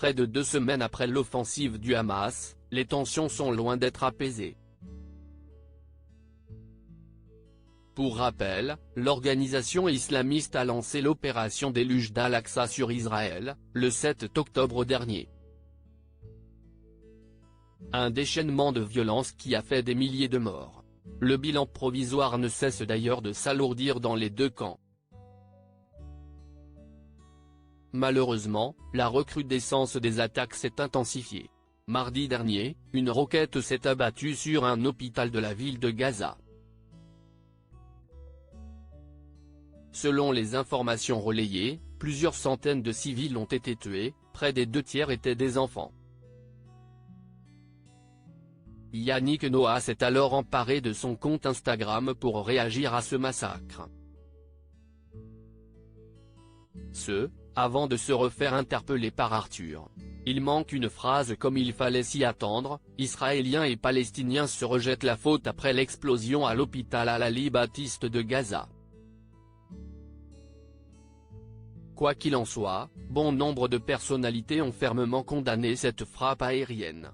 Près de 2 semaines après l'offensive du Hamas, les tensions sont loin d'être apaisées. Pour rappel, l'organisation islamiste a lancé l'opération Déluge d'Al-Aqsa sur Israël, le 7 octobre dernier. Un déchaînement de violence qui a fait des milliers de morts. Le bilan provisoire ne cesse d'ailleurs de s'alourdir dans les deux camps. Malheureusement, la recrudescence des attaques s'est intensifiée. Mardi dernier, une roquette s'est abattue sur un hôpital de la ville de Gaza. Selon les informations relayées, plusieurs centaines de civils ont été tués, près des 2 tiers étaient des enfants. Yannick Noah s'est alors emparé de son compte Instagram pour réagir à ce massacre. Avant de se refaire interpeller par Arthur. Il manque une phrase comme il fallait s'y attendre, Israéliens et Palestiniens se rejettent la faute après l'explosion à l'hôpital Al-Ali Baptiste de Gaza. Quoi qu'il en soit, bon nombre de personnalités ont fermement condamné cette frappe aérienne.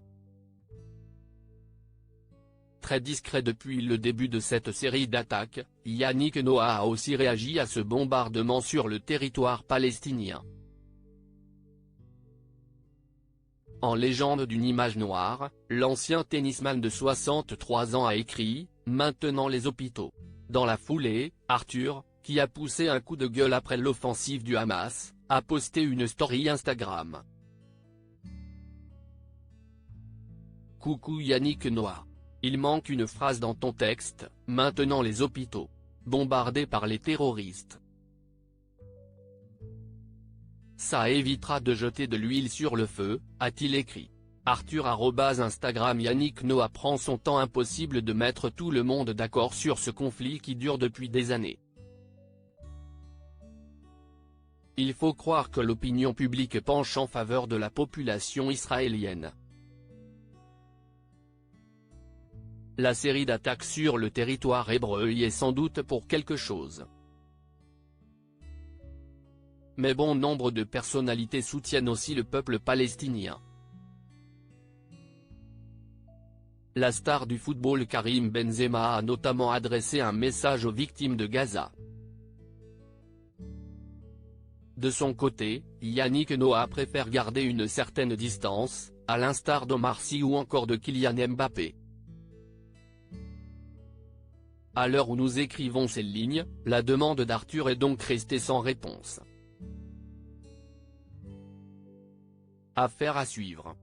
Très discret depuis le début de cette série d'attaques, Yannick Noah a aussi réagi à ce bombardement sur le territoire palestinien. En légende d'une image noire, l'ancien tennisman de 63 ans a écrit « Maintenant les hôpitaux ». Dans la foulée, Arthur, qui a poussé un coup de gueule après l'offensive du Hamas, a posté une story Instagram. Coucou Yannick Noah. Il manque une phrase dans ton texte, maintenant les hôpitaux. Bombardés par les terroristes. Ça évitera de jeter de l'huile sur le feu, a-t-il écrit. Arthur @Instagram Yannick Noah prend son temps impossible de mettre tout le monde d'accord sur ce conflit qui dure depuis des années. Il faut croire que l'opinion publique penche en faveur de la population israélienne. La série d'attaques sur le territoire hébreu y est sans doute pour quelque chose. Mais bon nombre de personnalités soutiennent aussi le peuple palestinien. La star du football Karim Benzema a notamment adressé un message aux victimes de Gaza. De son côté, Yannick Noah préfère garder une certaine distance, à l'instar d'Omar Sy ou encore de Kylian Mbappé. À l'heure où nous écrivons ces lignes, la demande d'Arthur est donc restée sans réponse. Affaire à suivre.